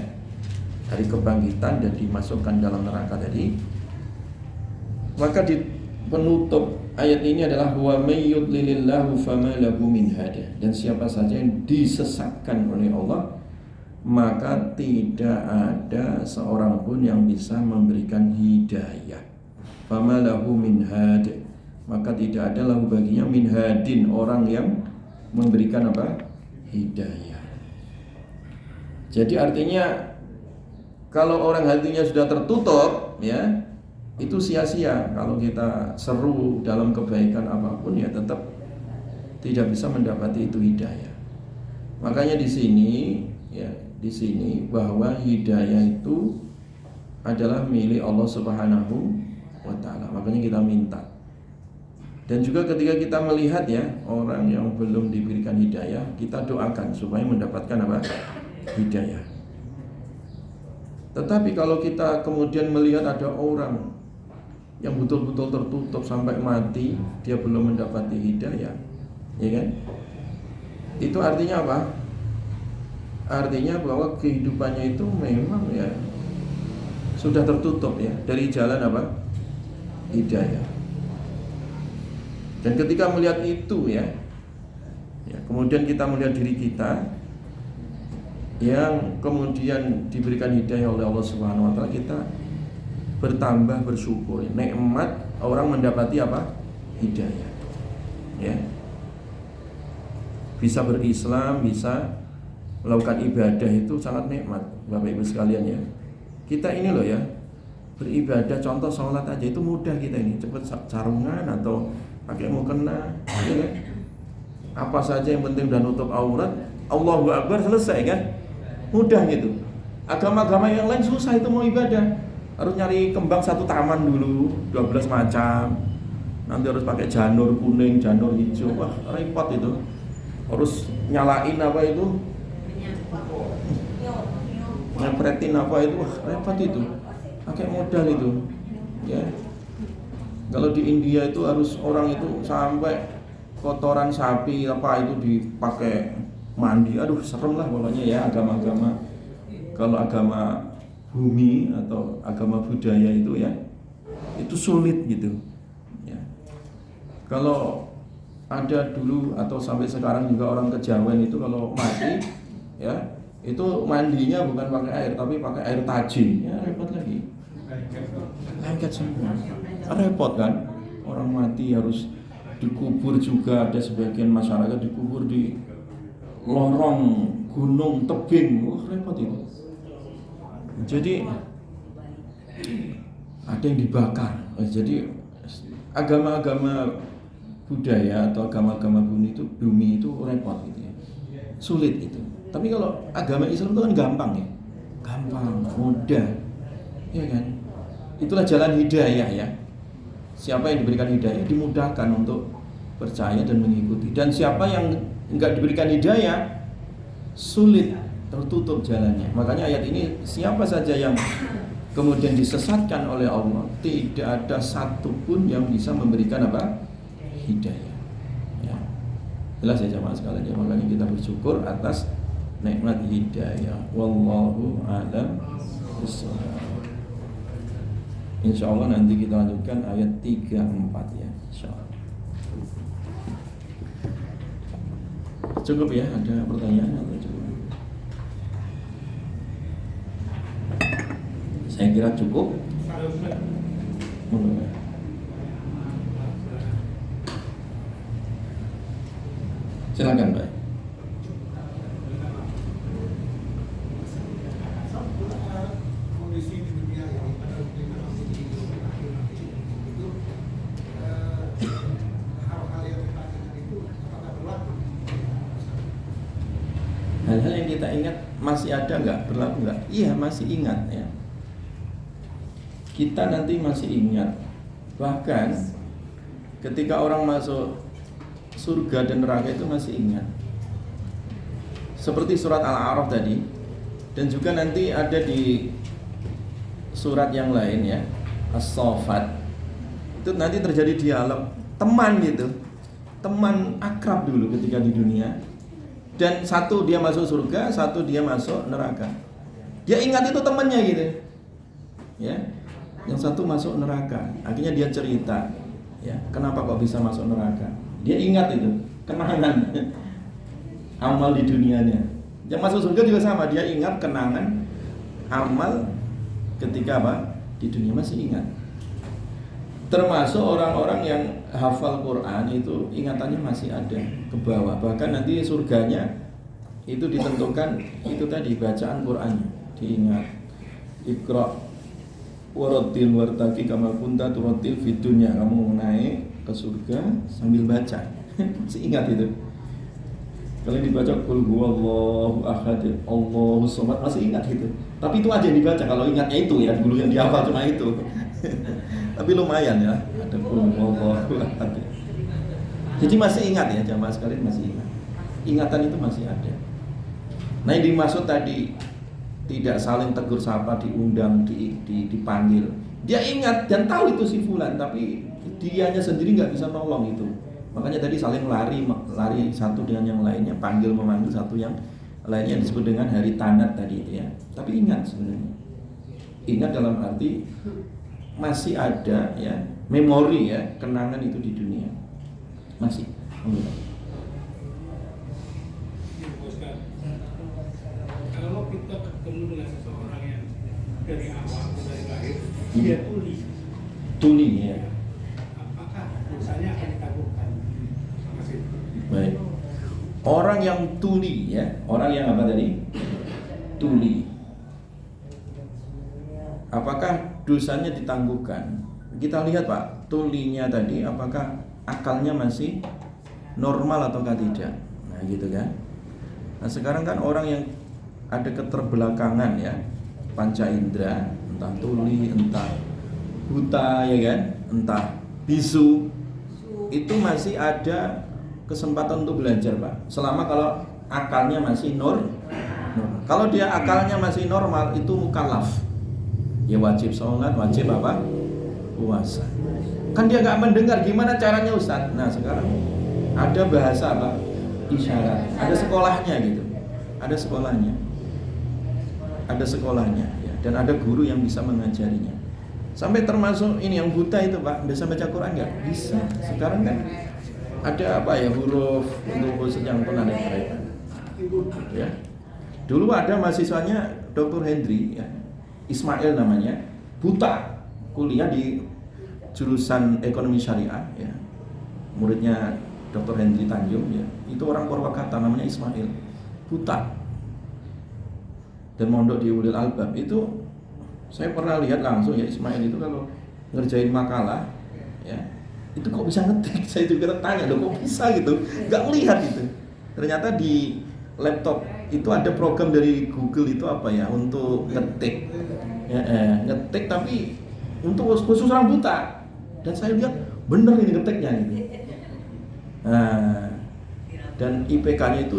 hari kebangkitan dan dimasukkan dalam neraka tadi. Maka di penutup ayat ini adalah wa may yudlilillahu fama lahu min hadi. Dan siapa saja yang disesatkan oleh Allah, maka tidak ada seorang pun yang bisa memberikan hidayah. Fama lahu min hadi, maka tidak ada lahu baginya min hadin, orang yang memberikan apa? Hidayah. Jadi artinya kalau orang hatinya sudah tertutup ya, itu sia-sia. Kalau kita seru dalam kebaikan apapun ya tetap tidak bisa mendapati itu hidayah. Makanya di sini ya, di sini bahwa hidayah itu adalah milik Allah Subhanahu wa taala. Makanya kita minta. Dan juga ketika kita melihat ya orang yang belum diberikan hidayah, kita doakan supaya mendapatkan apa? Hidayah. Tetapi kalau kita kemudian melihat ada orang yang betul-betul tertutup sampai mati, dia belum mendapati hidayah, ya kan? Itu artinya apa? Artinya bahwa kehidupannya itu memang ya sudah tertutup ya dari jalan apa? Hidayah. Dan ketika melihat itu ya, kemudian kita melihat diri kita yang kemudian diberikan hidayah oleh Allah Subhanahu wa taala, kita bertambah bersyukur. Nikmat orang mendapati apa? Hidayah. Ya. Bisa berislam, bisa melakukan ibadah, itu sangat nikmat Bapak Ibu sekalian ya. Kita ini loh ya, beribadah, contoh sholat aja itu mudah kita ini, cepat sarungan atau pakai mukena, ya kan? Apa saja yang penting udah nutup aurat, Allahu Akbar, selesai kan? Mudah gitu. Agama-agama yang lain susah itu mau ibadah, harus nyari kembang satu taman dulu, 12 macam, nanti harus pakai janur kuning, janur hijau, wah repot itu. Harus nyalain apa itu, ngepretin apa itu, wah repot itu, pakai modal itu ya. Kalau di India itu harus orang itu sampai kotoran sapi apa itu dipakai mandi, aduh serem lah pokoknya ya agama-agama. Kalau agama bumi atau agama budaya itu ya, itu sulit gitu ya. Kalau ada dulu atau sampai sekarang juga orang kejawen itu kalau mati ya, itu mandinya bukan pakai air tapi pakai air tajin ya, repot lagi, lengket semua, repot kan. Orang mati harus dikubur juga, ada sebagian masyarakat dikubur di lorong gunung tebing, wah repot itu. Jadi ada yang dibakar. Jadi agama-agama budaya atau agama-agama bumi itu repot gitu ya, sulit itu. Tapi kalau agama Islam itu kan gampang ya, gampang, mudah, ya kan. Itulah jalan hidayah ya. Siapa yang diberikan hidayah dimudahkan untuk percaya dan mengikuti. Dan siapa yang enggak diberikan hidayah sulit, tertutup jalannya. Makanya ayat ini, siapa saja yang kemudian disesatkan oleh Allah, tidak ada satupun yang bisa memberikan apa? Hidayah. Ya. Jelas ya jamaah sekalian ya. Makanya kita bersyukur atas nikmat hidayah. Wallahu a'lam bishawab. Insyaallah nanti kita lanjutkan ayat 3-4 ya. Insyaallah. Cukup ya, ada pertanyaan atau cukup? Saya kira cukup. Silakan, Pak. Hal-hal yang kita ingat masih ada nggak, berlaku nggak? Iya, masih ingat ya. Kita nanti masih ingat. Bahkan ketika orang masuk surga dan neraka itu masih ingat. Seperti surat Al-A'raf tadi, dan juga nanti ada di surat yang lain ya, As-Saffat. Itu nanti terjadi dialog teman gitu. Teman akrab dulu ketika di dunia. Dan satu dia masuk surga, satu dia masuk neraka. Dia ingat itu temannya gitu. Ya. Yang satu masuk neraka. Akhirnya dia cerita, ya, kenapa kok bisa masuk neraka? Dia ingat itu, kenangan amal di dunianya. Yang masuk surga juga sama, dia ingat kenangan amal ketika apa? Di dunia, masih ingat. Termasuk orang-orang yang hafal Quran itu ingatannya masih ada ke bawah. Bahkan nanti surganya itu ditentukan itu tadi, bacaan Qurannya diingat. Iqra warattil wartaqi kama kunta turattil fid dunya. Kamu naik ke surga sambil baca. Masih ingat itu. Kalau dibaca qul huwallahu ahad Allahu samad, masih ingat itu. Tapi itu aja yang dibaca, kalau ingatnya itu ya, dulu yang dihafal cuma itu. Tapi lumayan ya, ada qul huwallahu ahad. Jadi masih ingat ya jamaah sekalian, masih ingat. Ingatan itu masih ada. Nah, yang dimaksud tadi tidak saling tegur sapa, diundang, dipanggil. Dia ingat dan tahu itu si fulan, tapi dianya sendiri nggak bisa nolong itu. Makanya tadi saling lari satu dengan yang lainnya, panggil memanggil satu yang lainnya, disebut dengan hari tanat tadi itu ya. Tapi ingat sebenarnya. Ingat dalam arti masih ada ya memori ya, kenangan itu di dunia. Masih.
Kalau kita ketemu dengan seseorang yang dari awal dari lahir dia
tuli ya.
Apakah dosanya akan ditangguhkan? Terima kasih.
Baik. Orang yang tuli ya, orang yang apa tadi? Tuli. Apakah dosanya ditangguhkan? Kita lihat Pak, tulinya tadi apakah akalnya masih normal ataukah tidak? Nah, gitu kan. Nah, sekarang kan orang yang ada keterbelakangan ya, panca indera, entah tuli, entah buta ya kan, entah bisu, itu masih ada kesempatan untuk belajar Pak. Selama kalau akalnya masih normal. Kalau dia akalnya masih normal, itu mukallaf. Ya wajib sholat, wajib apa? Puasa. Kan dia nggak mendengar, gimana caranya Ustaz? Nah sekarang ada bahasa apa? Isyarat. Ada sekolahnya gitu. Ada sekolahnya. Ada sekolahnya ya. Dan ada guru yang bisa mengajarinya. Sampai termasuk ini yang buta itu Pak, bisa baca Quran nggak? Bisa. Sekarang kan ada apa ya, huruf untuk khusus yang pun ada mereka. Ya. Dulu ada mahasiswanya Dr. Hendri ya. Ismail namanya, buta, kuliah di jurusan ekonomi syariah ya. Muridnya Dr. Hendri Tanjung ya. Itu orang Purwakarta namanya Ismail, buta. Dan mondok di Ulil Albab. Itu saya pernah lihat langsung ya, Ismail itu kalau ngerjain makalah ya, itu kok bisa ngetik. Saya juga tanya, loh kok bisa gitu, nggak melihat gitu. Ternyata di laptop itu ada program dari Google itu apa ya, untuk ngetik ya, ngetik tapi untuk khusus orang buta. Dan saya lihat bener ini ngeteknya gitu. Nah, dan IPK-nya itu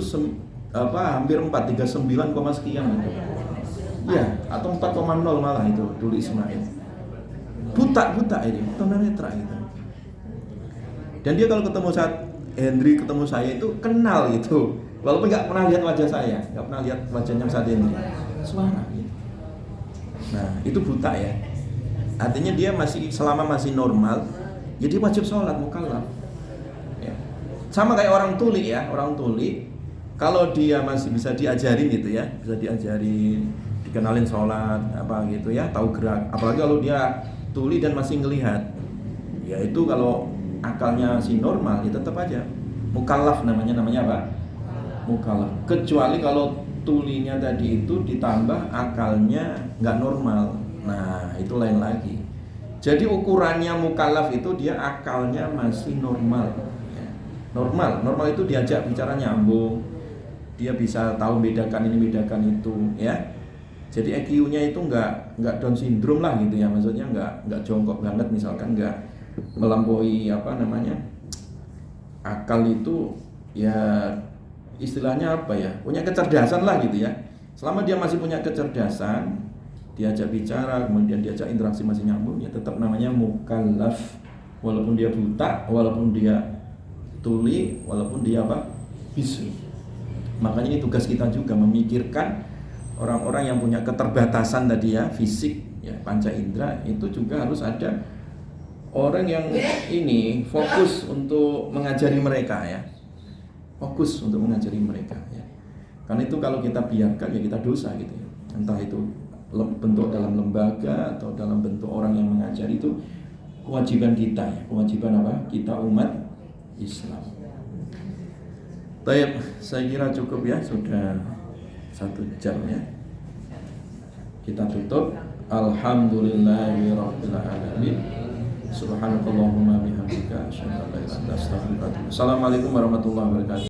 hampir 439, sekian gitu. Ya, atau 4,0 malah itu dulu Ismail. Buta ini, tunanetra gitu. Dan dia kalau ketemu saat Hendri ketemu saya itu kenal gitu. Walaupun nggak pernah lihat wajah saya, nggak pernah lihat wajahnya saat Hendri. Suara gitu. Nah, itu buta ya. Artinya dia selama masih normal, jadi wajib sholat mukallaf. Ya. Sama kayak orang tuli ya, orang tuli kalau dia masih bisa diajarin gitu ya, bisa diajarin, dikenalin sholat apa gitu ya, tahu gerak. Apalagi kalau dia tuli dan masih ngelihat, ya itu kalau akalnya masih normal, ya tetap aja mukallaf namanya apa? Mukallaf. Kecuali kalau tulinya tadi itu ditambah akalnya nggak normal, nah itu lain lagi. Jadi ukurannya mukallaf itu dia akalnya masih normal. Ya. Normal itu diajak bicara nyambung, dia bisa tahu bedakan ini bedakan itu, ya. Jadi EQ-nya itu nggak Down syndrome lah gitu ya, maksudnya nggak jongkok banget misalkan, nggak melampaui akal itu ya, istilahnya apa ya, punya kecerdasan lah gitu ya. Selama dia masih punya kecerdasan, diajak bicara, kemudian diajak interaksi masih nyambung, ya tetap namanya mukallaf. Walaupun dia buta, walaupun dia tuli, walaupun dia bisu. Makanya ini tugas kita juga memikirkan orang-orang yang punya keterbatasan tadi ya, fisik ya, panca indera, itu juga harus ada orang yang ini fokus untuk mengajari mereka ya. Fokus untuk mengajari mereka ya. Karena itu kalau kita biarkan ya kita dosa gitu ya. Entah itu bentuk dalam lembaga atau dalam bentuk orang yang mengajari, itu kewajiban kita ya. Kewajiban apa? Kita umat Islam. Baik, saya kira cukup ya, sudah 1 jam ya. Kita tutup. Alhamdulillahirabbil alamin. Subhanakallahumma bihamdika asyhadu an la ilaha illa anta astaghfiruka wa atubu ilaik. Assalamualaikum warahmatullahi wabarakatuh.